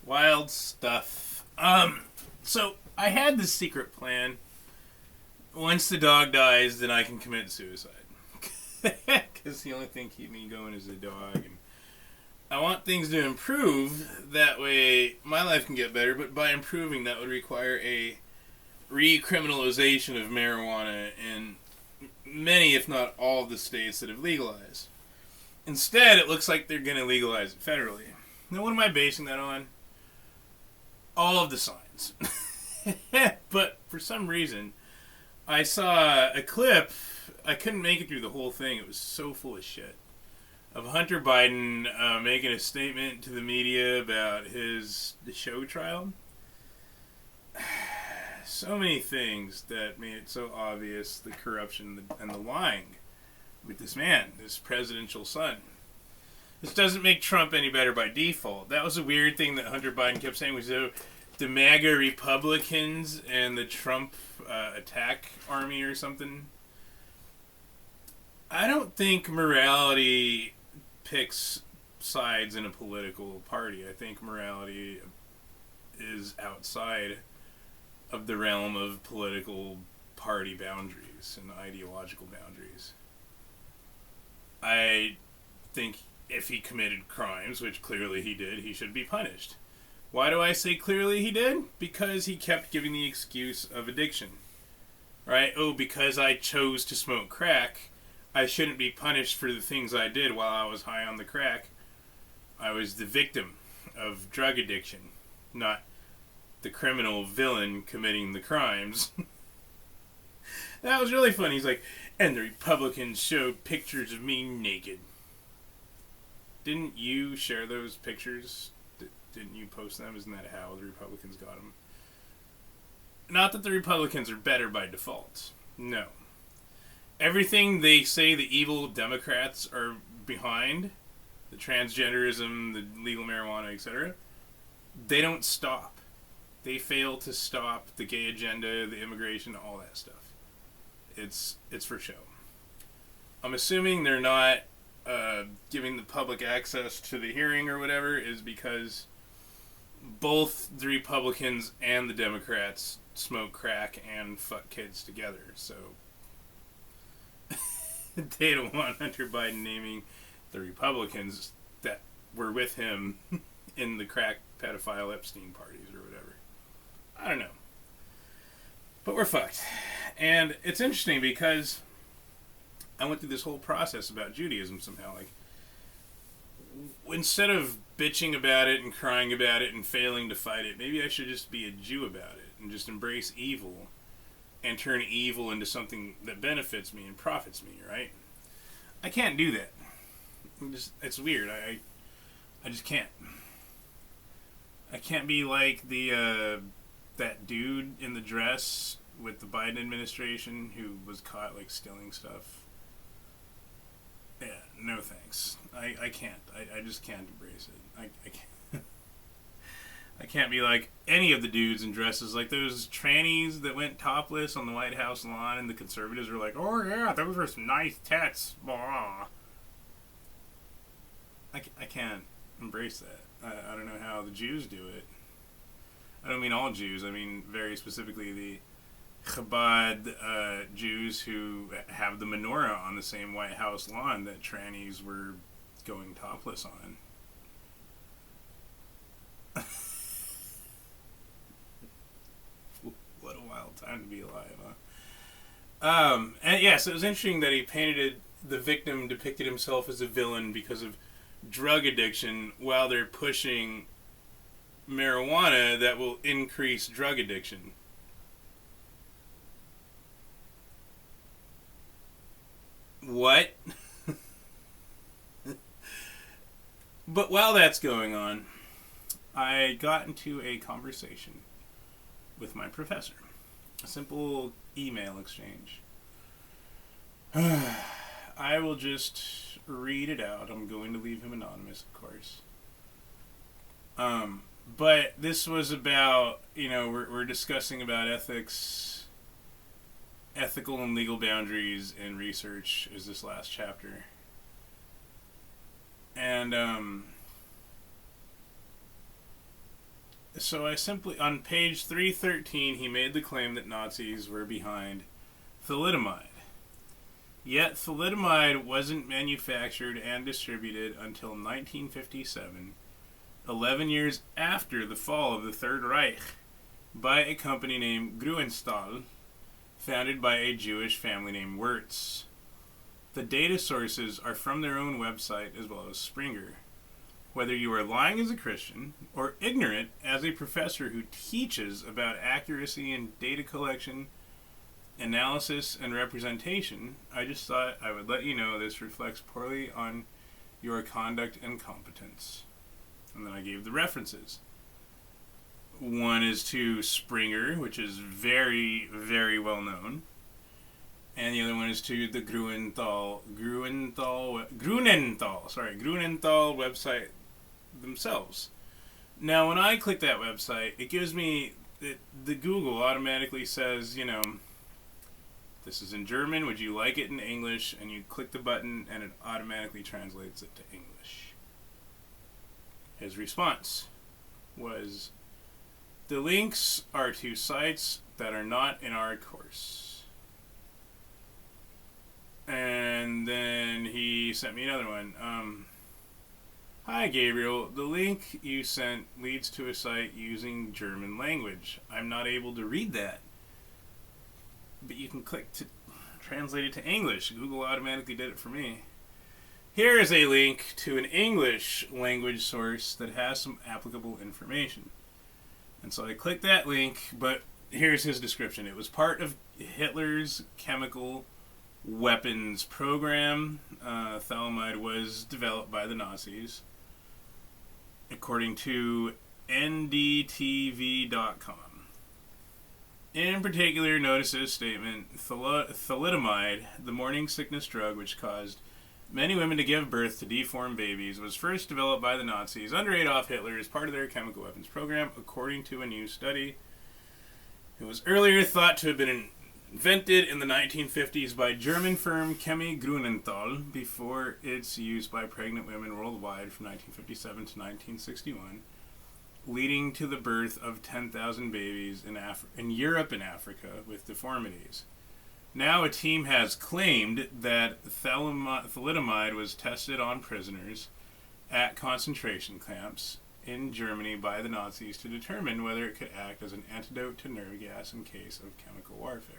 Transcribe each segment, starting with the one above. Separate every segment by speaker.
Speaker 1: Wild stuff. So I had this secret plan. Once the dog dies, then I can commit suicide. Because the only thing keeping me going is the dog. And I want things to improve. That way my life can get better. But by improving, that would require a recriminalization of marijuana in many, if not all, of the states that have legalized. Instead, it looks like they're going to legalize it federally. Now, what am I basing that on? All of the signs. But for some reason, I saw a clip. I couldn't make it through the whole thing. It was so full of shit. Of Hunter Biden making a statement to the media about the show trial. So many things that made it so obvious, the corruption and the lying with this man, this presidential son. This doesn't make Trump any better by default. That was a weird thing that Hunter Biden kept saying, was the MAGA Republicans and the Trump attack army or something. I don't think morality picks sides in a political party. I think morality is outside of the realm of political party boundaries and ideological boundaries. I think if he committed crimes, which clearly he did, he should be punished. Why do I say clearly he did? Because he kept giving the excuse of addiction. Right? Oh, because I chose to smoke crack, I shouldn't be punished for the things I did while I was high on the crack. I was the victim of drug addiction, not the criminal villain committing the crimes. That was really funny. He's like, and the Republicans showed pictures of me naked. Didn't you share those pictures? Didn't you post them? Isn't that how the Republicans got them? Not that the Republicans are better by default. No. Everything they say the evil Democrats are behind, the transgenderism, the legal marijuana, etc., they don't stop. They fail to stop the gay agenda, the immigration, all that stuff. It's for show. I'm assuming they're not giving the public access to the hearing or whatever is because both the Republicans and the Democrats smoke crack and fuck kids together. So they don't want Hunter Biden naming the Republicans that were with him in the crack pedophile Epstein parties or whatever. I don't know. But we're fucked. And it's interesting because I went through this whole process about Judaism somehow. Like, instead of bitching about it and crying about it and failing to fight it, maybe I should just be a Jew about it and just embrace evil and turn evil into something that benefits me and profits me, right? I can't do that. It's weird. I just can't. I can't be like that dude in the dress with the Biden administration who was caught like stealing stuff. Yeah, no thanks. I can't. I just can't embrace it. I can't. I can't be like any of the dudes in dresses, like those trannies that went topless on the White House lawn, and the conservatives were like, "Oh yeah, those were some nice tits." Blah. I can't embrace that. I don't know how the Jews do it. I don't mean all Jews. I mean very specifically the Chabad Jews who have the menorah on the same White House lawn that trannies were going topless on. What a wild time to be alive, huh? And yes, it was interesting that he painted the victim, depicted himself as a villain because of drug addiction, while they're pushing marijuana that will increase drug addiction. What? But while that's going on, I got into a conversation with my professor. A simple email exchange. I will just read it out. I'm going to leave him anonymous, of course. But this was about, we're discussing about ethics, ethical and legal boundaries in research is this last chapter. And So I simply, on page 313, he made the claim that Nazis were behind thalidomide. Yet thalidomide wasn't manufactured and distributed until 1957, 11 years after the fall of the Third Reich, by a company named Grünenthal, founded by a Jewish family named Wirtz. The data sources are from their own website as well as Springer. Whether you are lying as a Christian or ignorant as a professor who teaches about accuracy in data collection, analysis, and representation, I just thought I would let you know this reflects poorly on your conduct and competence. And then I gave the references. One is to Springer, which is very, very well known. And the other one is to the Grünenthal website themselves. Now, when I click that website, it gives me, the Google automatically says, this is in German, would you like it in English? And you click the button and it automatically translates it to English. His response was, the links are to sites that are not in our course. And then he sent me another one. Hi Gabriel, the link you sent leads to a site using German language. I'm not able to read that. But you can click to translate it to English. Google automatically did it for me. Here is a link to an English language source that has some applicable information. And so I clicked that link, but here's his description. It was part of Hitler's chemical weapons program. Thalidomide was developed by the Nazis. According to ndtv.com. In particular, notice this statement, thalidomide, the morning sickness drug which caused many women to give birth to deformed babies, was first developed by the Nazis under Adolf Hitler as part of their chemical weapons program, according to a new study. It was earlier thought to have been invented in the 1950s by German firm Chemie Grünenthal before its use by pregnant women worldwide from 1957 to 1961, leading to the birth of 10,000 babies in Europe and Africa with deformities. Now a team has claimed that thalidomide was tested on prisoners at concentration camps in Germany by the Nazis to determine whether it could act as an antidote to nerve gas in case of chemical warfare.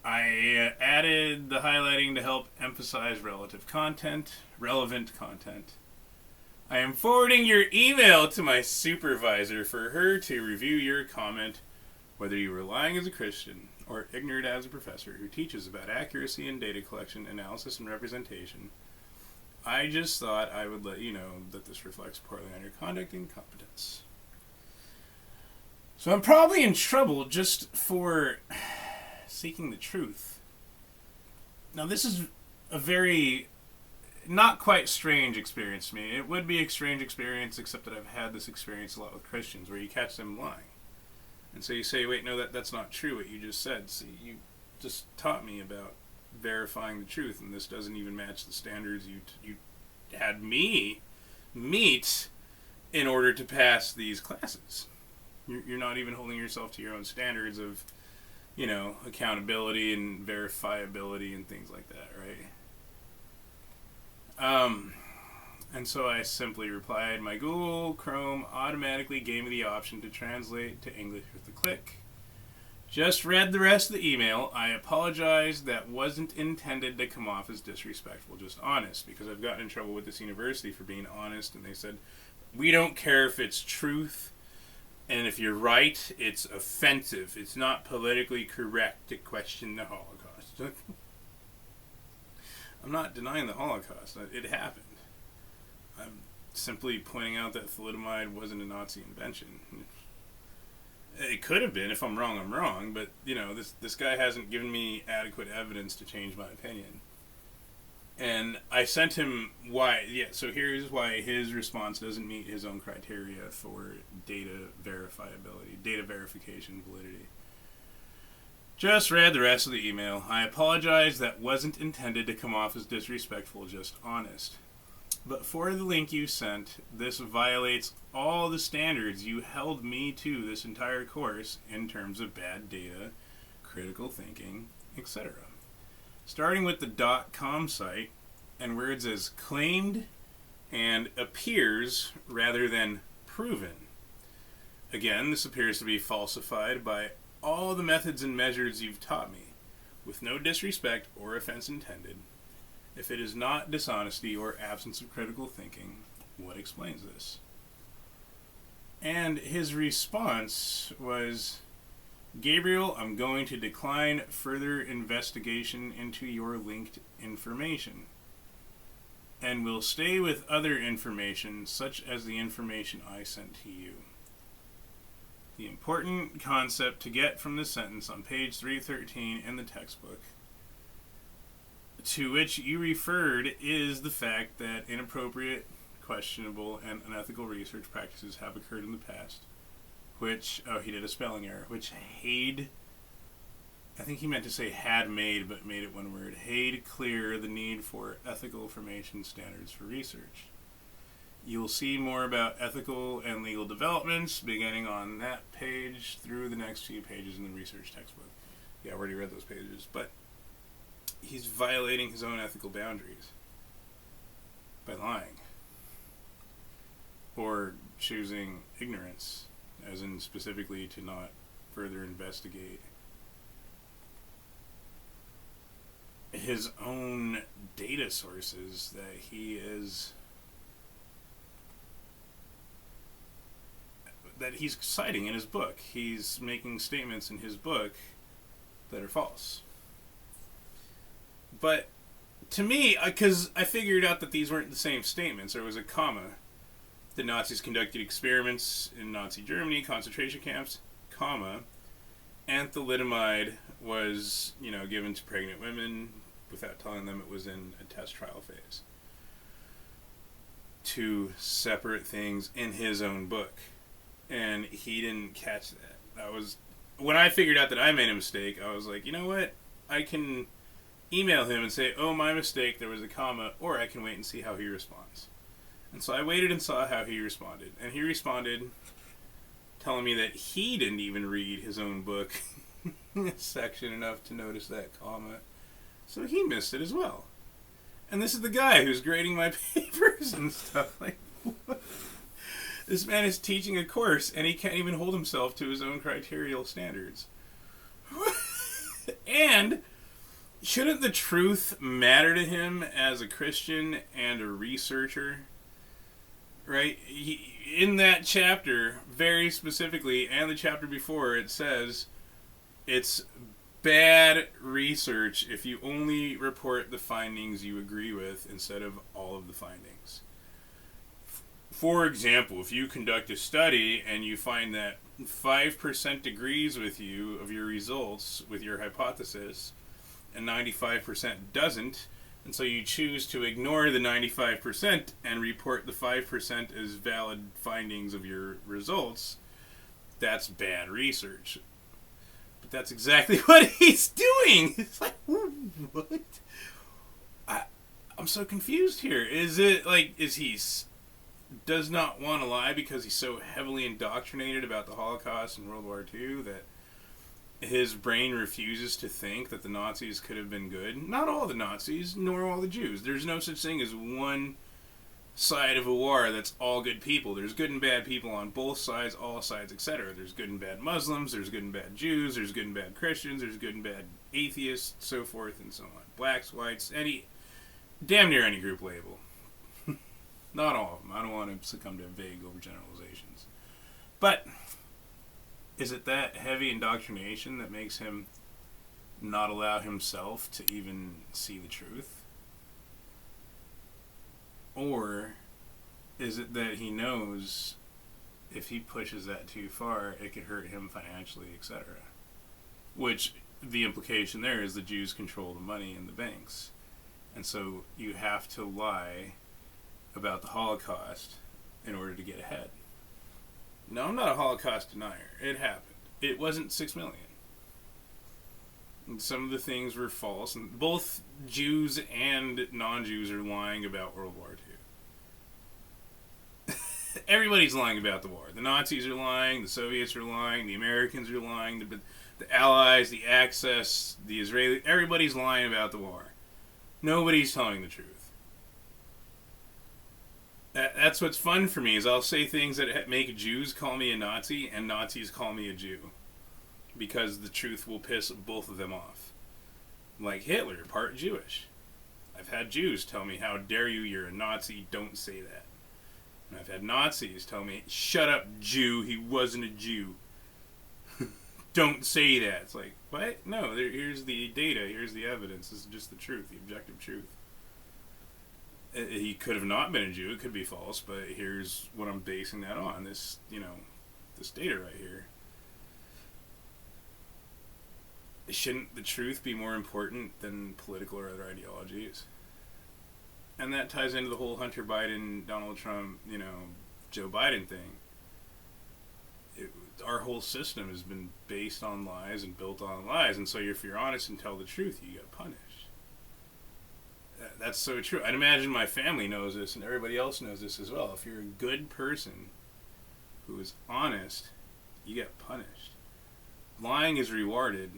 Speaker 1: I added the highlighting to help emphasize relevant content. I am forwarding your email to my supervisor for her to review your comment, whether you are lying as a Christian or ignorant as a professor who teaches about accuracy in data collection, analysis, and representation. I just thought I would let you know that this reflects poorly on your conduct and competence. So I'm probably in trouble just for seeking the truth. Now this is a very not quite strange experience to me. It would be a strange experience, except that I've had this experience a lot with Christians where you catch them lying. And so you say, wait, no, that's not true what you just said. See, you just taught me about verifying the truth, and this doesn't even match the standards you had me meet in order to pass these classes. You're not even holding yourself to your own standards of, accountability and verifiability and things like that, right? And so I simply replied, my Google Chrome automatically gave me the option to translate to English with a click. Just read the rest of the email. I apologize. That wasn't intended to come off as disrespectful, just honest, because I've gotten in trouble with this university for being honest, and they said, we don't care if it's truth, and if you're right, it's offensive. It's not politically correct to question the Holocaust. I'm not denying the Holocaust. It happened. I'm simply pointing out that thalidomide wasn't a Nazi invention. It could have been. If I'm wrong, I'm wrong. But, this guy hasn't given me adequate evidence to change my opinion. And I sent him why. Yeah, so here's why his response doesn't meet his own criteria for data verifiability, data verification validity. Just read the rest of the email. I apologize. That wasn't intended to come off as disrespectful, just honest. But for the link you sent, this violates all the standards you held me to this entire course in terms of bad data, critical thinking, etc. Starting with the .com site and words as claimed and appears rather than proven. Again, this appears to be falsified by all the methods and measures you've taught me, with no disrespect or offense intended. If it is not dishonesty or absence of critical thinking, what explains this? And his response was, Gabriel, I'm going to decline further investigation into your linked information, and will stay with other information such as the information I sent to you. The important concept to get from this sentence on page 313 in the textbook, to which you referred, is the fact that inappropriate, questionable, and unethical research practices have occurred in the past, which, he did a spelling error, which I think he meant to say had made, but made it one word, made clear the need for ethical formation standards for research. You'll see more about ethical and legal developments beginning on that page through the next few pages in the research textbook. Yeah, I already read those pages, but he's violating his own ethical boundaries by lying or choosing ignorance, as in specifically to not further investigate his own data sources that he's citing in his book. He's making statements in his book that are false. But to me, because I figured out that these weren't the same statements, there was a comma. The Nazis conducted experiments in Nazi Germany, concentration camps, comma, and thalidomide was, given to pregnant women without telling them it was in a test trial phase. Two separate things in his own book. And he didn't catch that. When I figured out that I made a mistake, I was like, you know what? I can email him and say, oh, my mistake, there was a comma, or I can wait and see how he responds. And so I waited and saw how he responded. And he responded telling me that he didn't even read his own book section enough to notice that comma. So he missed it as well. And this is the guy who's grading my papers and stuff. Like, what? This man is teaching a course, and he can't even hold himself to his own criterial standards. And shouldn't the truth matter to him as a Christian and a researcher? Right? In that chapter, very specifically, and the chapter before, it says it's bad research if you only report the findings you agree with instead of all of the findings. For example, if you conduct a study and you find that 5% agrees with you of your results with your hypothesis and 95% doesn't, and so you choose to ignore the 95% and report the 5% as valid findings of your results, that's bad research. But that's exactly what he's doing. It's like, what? I'm so confused here. Is he does not want to lie because he's so heavily indoctrinated about the Holocaust and World War II that his brain refuses to think that the Nazis could have been good? Not all the Nazis, nor all the Jews. There's no such thing as one side of a war that's all good people. There's good and bad people on both sides, all sides, etc. There's good and bad Muslims, there's good and bad Jews, there's good and bad Christians, there's good and bad atheists, so forth and so on. Blacks, whites, damn near any group label. Not all of them. I don't want to succumb to vague overgeneralizations. But is it that heavy indoctrination that makes him not allow himself to even see the truth? Or is it that he knows if he pushes that too far, it could hurt him financially, etc.? Which, the implication there is the Jews control the money in the banks. And so you have to lie about the Holocaust in order to get ahead. No, I'm not a Holocaust denier. It happened. It wasn't 6 million. And some of the things were false, and both Jews and non-Jews are lying about World War II. everybody's lying about the war. The Nazis are lying, the Soviets are lying, the Americans are lying, the Allies, the Axis, the Israelis, everybody's lying about the war. Nobody's telling the truth. That's what's fun for me, is I'll say things that make Jews call me a Nazi and Nazis call me a Jew. Because the truth will piss both of them off. Like Hitler, part Jewish. I've had Jews tell me, how dare you, you're a Nazi, don't say that. And I've had Nazis tell me, shut up, Jew, he wasn't a Jew. Don't say that. It's like, what? No, here's the data, here's the evidence, this is just the truth, the objective truth. He could have not been a Jew, it could be false, but here's what I'm basing that on, this data right here. Shouldn't the truth be more important than political or other ideologies? And that ties into the whole Hunter Biden, Donald Trump, Joe Biden thing. Our whole system has been based on lies and built on lies, and so if you're honest and tell the truth, you get punished. That's so true. I'd imagine my family knows this, and everybody else knows this as well. If you're a good person who is honest, you get punished. Lying is rewarded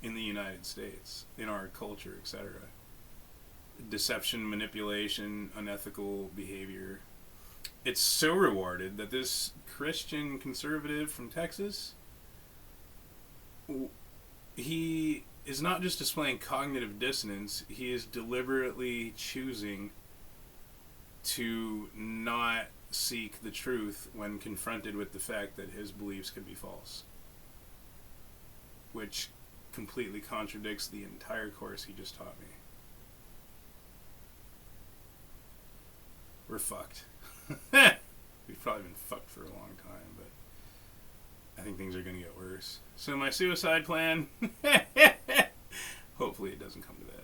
Speaker 1: in the United States, in our culture, etc. Deception, manipulation, unethical behavior. It's so rewarded that this Christian conservative from Texas, he is not just displaying cognitive dissonance, he is deliberately choosing to not seek the truth when confronted with the fact that his beliefs could be false. Which completely contradicts the entire course he just taught me. We're fucked. We've probably been fucked for a long time, but I think things are going to get worse. So my suicide plan, hopefully it doesn't come to that.